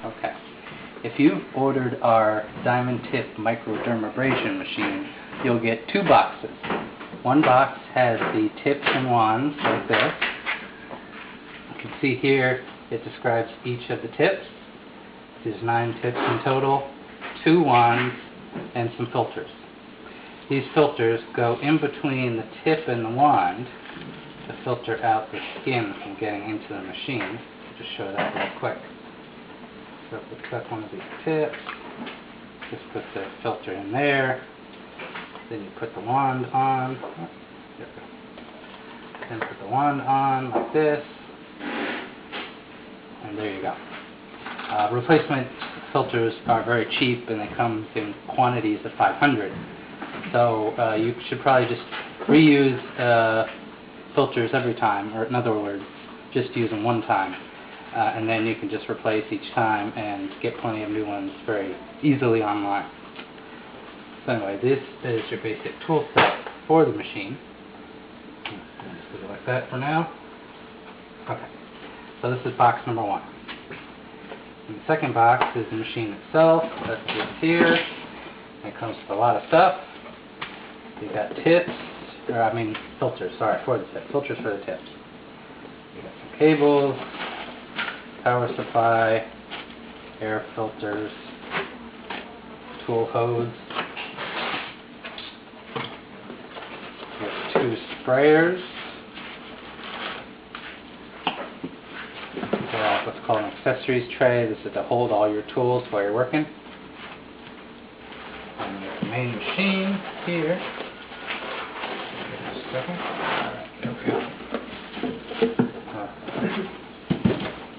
Okay. If you ordered our diamond tip microdermabrasion machine, you'll get 2 boxes. One box has the tips and wands like this. You can see here it describes each of the tips. There's 9 tips in total, 2 wands, and some filters. These filters go in between the tip and the wand to filter out the skin from getting into the machine. I'll just show that real quick. So if we cut one of these tips, just put the filter in there, then you put the wand on, then put the wand on like this, and there you go. Replacement filters are very cheap and they come in quantities of 500. So you should probably just reuse filters every time, or in other words, just use them one time. And then you can just replace each time and get plenty of new ones very easily online. So anyway, this is your basic tool set for the machine. Just leave it like that for now. Okay, so this is box number 1. And the second box is the machine itself. That's this here. It comes with a lot of stuff. You got tips, filters, sorry, for the tips. Filters for the tips. You got some cables, power supply, air filters, tool hose. You have 2 sprayers. What's called an accessories tray. This is to hold all your tools while you're working. And your main machine here. Just a second. There we go.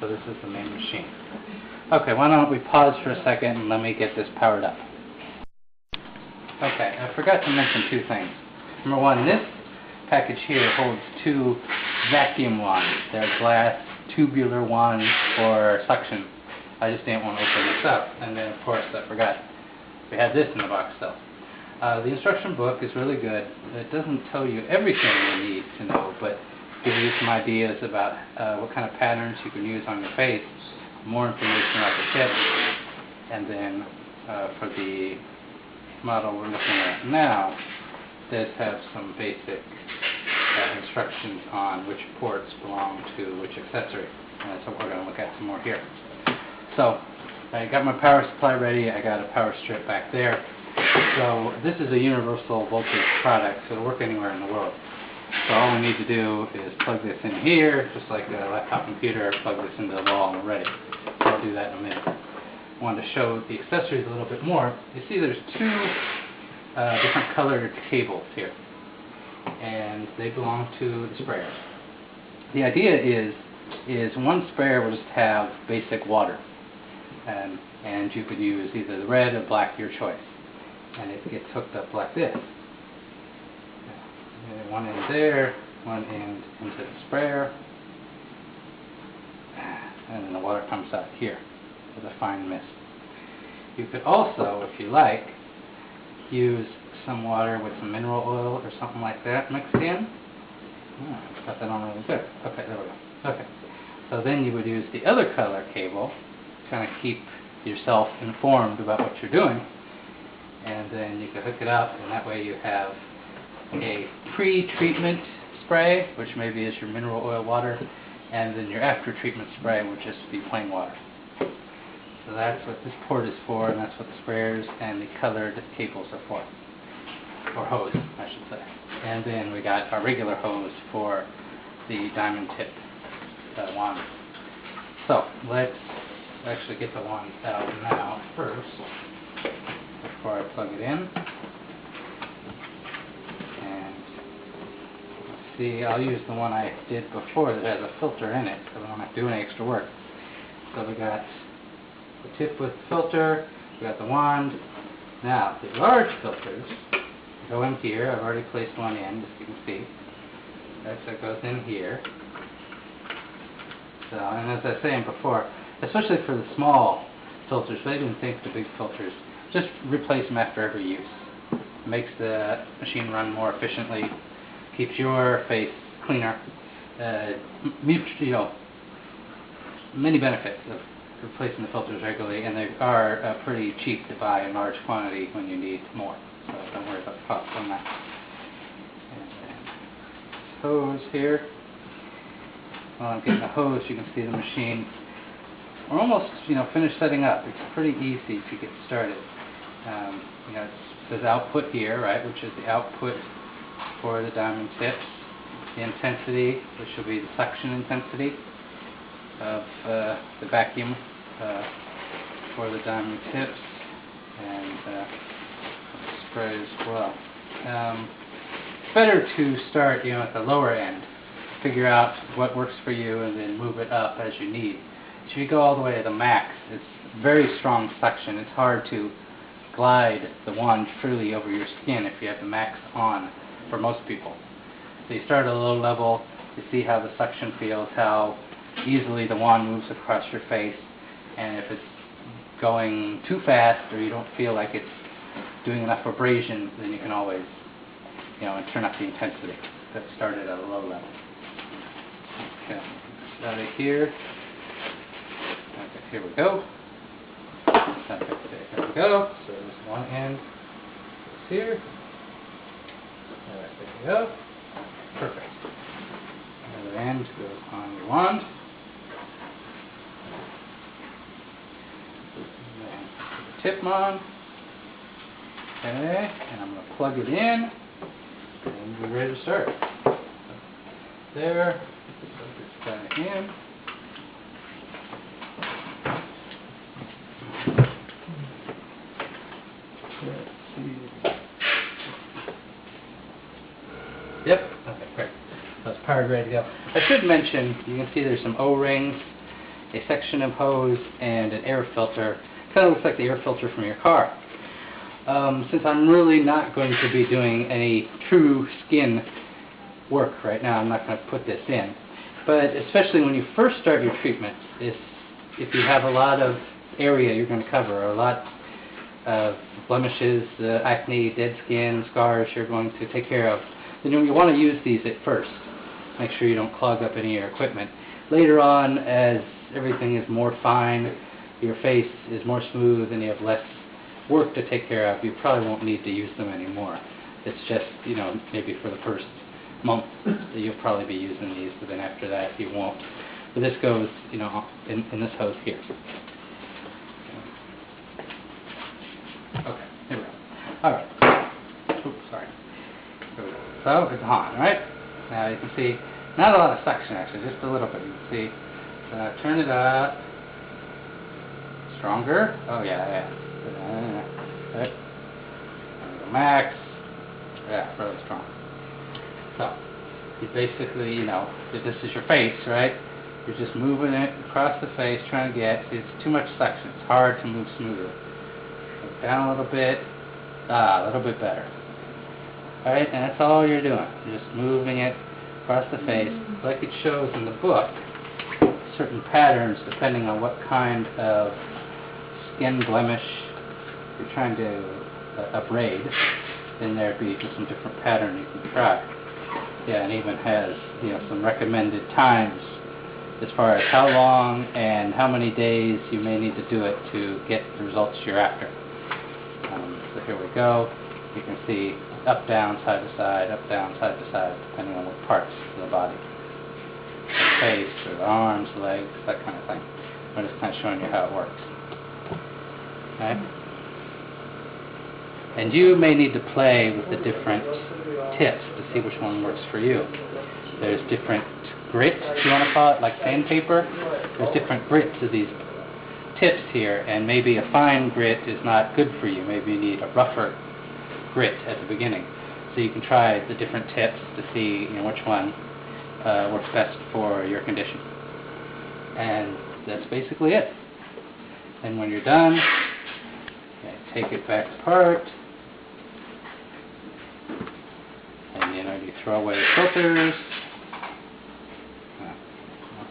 So this is the main machine. Okay, why don't we pause for a second and let me get this powered up. Okay, I forgot to mention 2 things. Number 1, this package here holds 2 vacuum wands. They're glass tubular wands for suction. I just didn't want to open this up. And then, of course, I forgot we had this in the box still. The instruction book is really good. It doesn't tell you everything you need to know, but gives you some ideas about what kind of patterns you can use on your face, more information about the tips, and then for the model we're looking at now, does have some basic instructions on which ports belong to which accessory. And that's what we're going to look at some more here. So I got my power supply ready. I got a power strip back there. So this is a universal voltage product, so it'll work anywhere in the world. So all we need to do is plug this in here, just like a laptop computer, plug this into the wall and we're ready. So I'll do that in a minute. I wanted to show the accessories a little bit more. You see there's 2 different colored cables here, and they belong to the sprayers. The idea is one sprayer will just have basic water, and you could use either the red or black, your choice, and it gets hooked up like this. One end there, one end into the sprayer, and then the water comes out here with a fine mist. You could also, if you like, use some water with some mineral oil or something like that mixed in. Got that on really good. Okay, there we go. Okay, so then you would use the other color cable to kind of keep yourself informed about what you're doing, and then you can hook it up, and that way you have a pre-treatment spray, which maybe is your mineral oil water, and then your after-treatment spray would just be plain water. So that's what this port is for, and that's what the sprayers and the colored cables are for. Or hose, I should say. And then we got our regular hose for the diamond tip wand. So let's actually get the wands out now first, before I plug it in. And let's see, I'll use the one I did before that has a filter in it, so I don't have to do any extra work. So we got the tip with the filter, we got the wand. Now, the large filters go in here. I've already placed one in, as you can see. Right, so it goes in here. So, and as I was saying before, especially for the small filters, but I didn't think the big filters, just replace them after every use. It makes the machine run more efficiently, keeps your face cleaner. Many benefits of replacing the filters regularly, and they are pretty cheap to buy in large quantity when you need more. So don't worry about the cost on that. And then hose here. While I'm getting the hose, you can see the machine. We're almost, finished setting up. It's pretty easy to get started. It says output here, right, which is the output for the diamond tips. The intensity, which will be the suction intensity of the vacuum for the diamond tips, and spray as well. It's better to start, at the lower end. Figure out what works for you, and then move it up as you need. If you go all the way to the max, it's very strong suction. It's hard to glide the wand freely over your skin if you have the max on for most people. So you start at a low level, you see how the suction feels, how easily the wand moves across your face, and if it's going too fast or you don't feel like it's doing enough abrasion, then you can always, turn up the intensity. That started at a low level. Okay, out of here. Okay, here we go. Okay, here we go. So there's one end goes here. Alright, there we go. Perfect. Another end goes on your wand. And then put the tip on. Okay, and I'm going to plug it in. And we're ready to start. There. Plug this back in. Yep. Okay, great. So it's powered, ready to go. I should mention, you can see there's some O-rings, a section of hose, and an air filter. Kind of looks like the air filter from your car. Since I'm really not going to be doing any true skin work right now, I'm not going to put this in. But especially when you first start your treatment, if you have a lot of area you're going to cover, or a lot of blemishes, acne, dead skin, scars you're going to take care of, then you want to use these at first. Make sure you don't clog up any of your equipment. Later on, as everything is more fine, your face is more smooth, and you have less work to take care of, you probably won't need to use them anymore. It's just, maybe for the first month that you'll probably be using these, but then after that you won't. But this goes, in this hose here. Okay, here we go. Alright. Oops, sorry. So it's on, right? Now you can see, not a lot of suction actually, just a little bit. You can see, turn it up. Stronger. Oh yeah. Right. And go max. Yeah, really strong. So, you basically, if this is your face, right? You're just moving it across the face, trying to get, see, it's too much suction. It's hard to move smoothly. Go down a little bit. A little bit better. Alright, and that's all you're doing. You're just moving it across the face. Like it shows in the book, certain patterns depending on what kind of skin blemish you're trying to abrade. Then there'd be just some different pattern you can try. Yeah, and even has, some recommended times as far as how long and how many days you may need to do it to get the results you're after. So here we go. You can see up, down, side to side, up, down, side to side, depending on what parts of the body. The face, or the arms, legs, that kind of thing. I'm just kind of showing you how it works. Okay? And you may need to play with the different tips to see which one works for you. There's different grits, if you want to call it, like sandpaper. There's different grits of these tips here, and maybe a fine grit is not good for you. Maybe you need a rougher grit at the beginning. So you can try the different tips to see which one works best for your condition. And that's basically it. And when you're done, take it back apart. And you throw away the filters.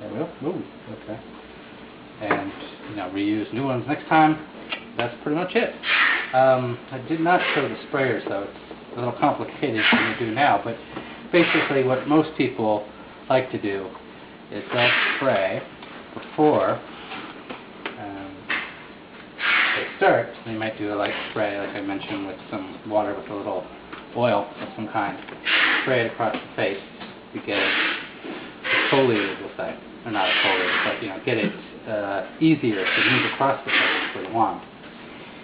There we go. Ooh, okay. And reuse new ones next time. That's pretty much it. I did not show the sprayers though. It's a little complicated to do now, but basically what most people like to do is they'll spray before start, you might do a light spray, like I mentioned, with some water with a little oil of some kind. Spray it across the face to get it exfoliated, we'll say. Or not exfoliated, but get it easier to move across the face with a wand.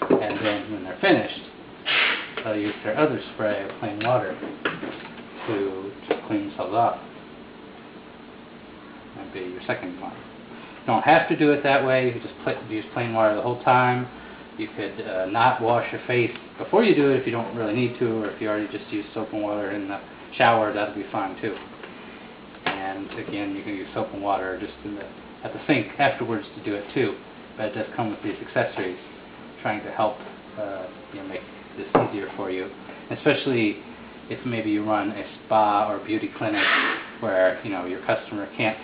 And then when they're finished, they'll use their other spray of plain water to just clean themselves off. That'd be your second one. You don't have to do it that way. You could just use plain water the whole time. You could not wash your face before you do it if you don't really need to, or if you already just use soap and water in the shower, that'll be fine too. And again, you can use soap and water just at the sink afterwards to do it too. But it does come with these accessories, trying to help make this easier for you. Especially if maybe you run a spa or beauty clinic where your customer can't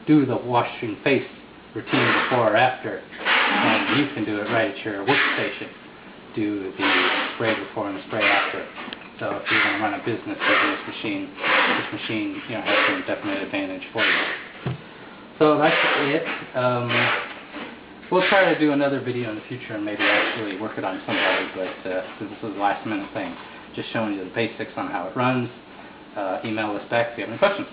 do the washing face routine before or after, and you can do it right at your workstation. Do the spray before and the spray after. So if you're going to run a business using this machine has some definite advantage for you. So that's it. We'll try to do another video in the future and maybe actually work it on somebody, but this is a last minute thing. Just showing you the basics on how it runs. Email us back if you have any questions.